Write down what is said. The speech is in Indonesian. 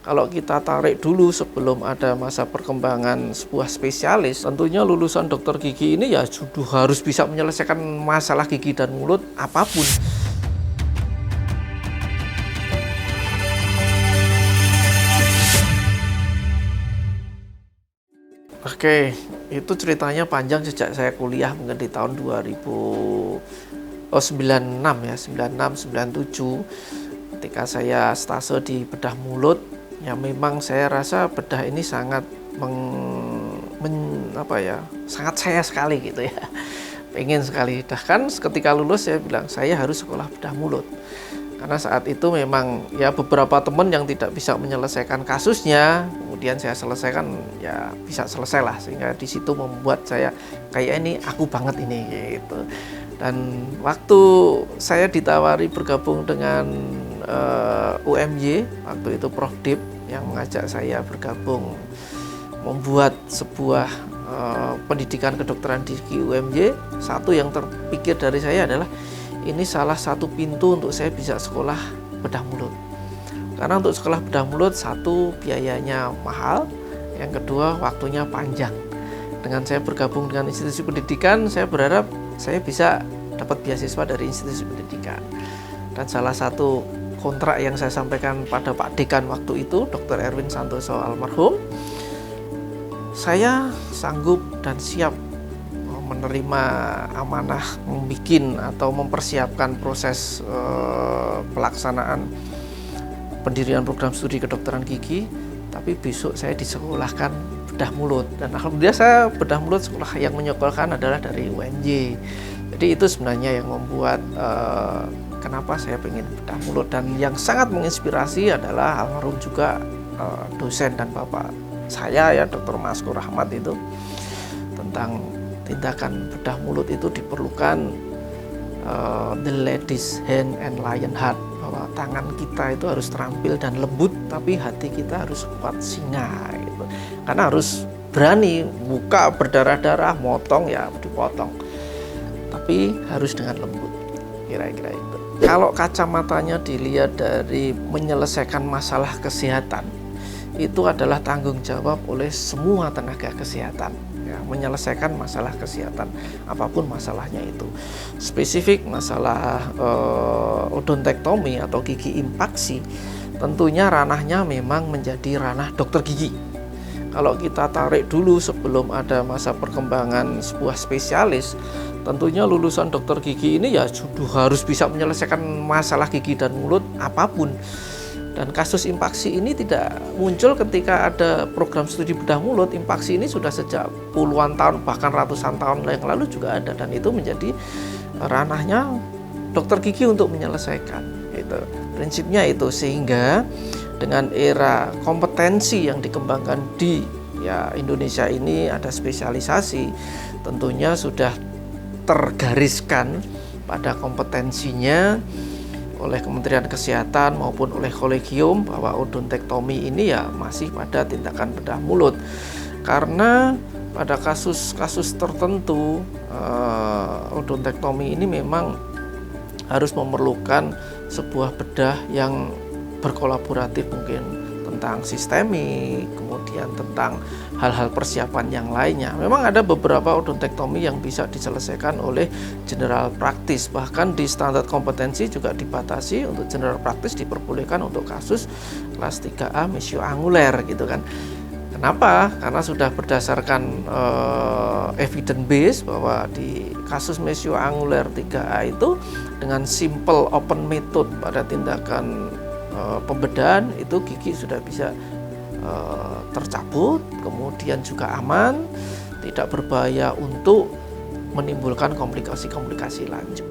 Kalau kita tarik dulu sebelum ada masa perkembangan sebuah spesialis, tentunya lulusan dokter gigi ini ya sudah harus bisa menyelesaikan masalah gigi dan mulut apapun. Oke, itu ceritanya panjang sejak saya kuliah mungkin di tahun 96 ya, 96, 97. Ketika saya stase di bedah mulut, ya memang saya rasa bedah ini sangat sangat saya sekali gitu ya. Pengen sekali. Bahkan ketika lulus saya bilang saya harus sekolah bedah mulut. Karena saat itu memang ya beberapa teman yang tidak bisa menyelesaikan kasusnya, kemudian saya selesaikan ya bisa selesai lah, sehingga di situ membuat saya kayak ini aku banget ini gitu. Dan waktu saya ditawari bergabung dengan UMY, waktu itu Prof. Dip yang mengajak saya bergabung membuat sebuah pendidikan kedokteran di UMY, satu yang terpikir dari saya adalah ini salah satu pintu untuk saya bisa sekolah bedah mulut. Karena untuk sekolah bedah mulut, satu biayanya mahal, yang kedua waktunya panjang. Dengan saya bergabung dengan institusi pendidikan, saya berharap saya bisa dapat beasiswa dari institusi pendidikan. Dan salah satu kontrak yang saya sampaikan pada Pak Dekan waktu itu, Dr. Erwin Santoso almarhum, saya sanggup dan siap menerima amanah membikin atau mempersiapkan proses pelaksanaan pendirian program studi kedokteran gigi, tapi besok saya disekolahkan bedah mulut, dan alhamdulillah saya bedah mulut sekolah yang menyekolahkan adalah dari UNJ. Jadi itu sebenarnya yang membuat kenapa saya ingin bedah mulut, dan yang sangat menginspirasi adalah almarhum juga dosen dan bapak saya ya Dr. Maskur Rahmat itu, tentang tindakan bedah mulut itu diperlukan the lady's hand and lion heart, bahwa tangan kita itu harus terampil dan lembut, tapi hati kita harus kuat singa gitu. Karena harus berani buka berdarah-darah, motong ya dipotong, tapi harus dengan lembut, kira-kira itu. Kalau kacamatanya dilihat dari menyelesaikan masalah kesehatan, itu adalah tanggung jawab oleh semua tenaga kesehatan ya, menyelesaikan masalah kesehatan apapun masalahnya itu. Spesifik masalah odontektomi atau gigi impaksi, tentunya ranahnya memang menjadi ranah dokter gigi. Kalau kita tarik dulu sebelum ada masa perkembangan sebuah spesialis, tentunya lulusan dokter gigi ini ya sudah harus bisa menyelesaikan masalah gigi dan mulut apapun. Dan kasus impaksi ini tidak muncul ketika ada program studi bedah mulut. Impaksi ini sudah sejak puluhan tahun, bahkan ratusan tahun yang lalu juga ada, dan itu menjadi ranahnya dokter gigi untuk menyelesaikan. Itu prinsipnya itu, sehingga dengan era kompetensi yang dikembangkan di Indonesia ini, ada spesialisasi, tentunya sudah tergariskan pada kompetensinya oleh Kementerian Kesehatan maupun oleh kolegium bahwa odontektomi ini ya masih pada tindakan bedah mulut. Karena pada kasus-kasus tertentu odontektomi ini memang harus memerlukan sebuah bedah yang berkolaboratif, mungkin tentang sistemik, kemudian tentang hal-hal persiapan yang lainnya. Memang ada beberapa odontektomi yang bisa diselesaikan oleh general practice, bahkan di standar kompetensi juga dibatasi. Untuk general practice diperbolehkan untuk kasus kelas 3A mesioanguler gitu kan. Kenapa? Karena sudah berdasarkan evidence base bahwa di kasus mesioanguler 3A itu dengan simple open method pada tindakan pembedahan itu gigi sudah bisa tercabut, kemudian juga aman, tidak berbahaya untuk menimbulkan komplikasi-komplikasi lanjut.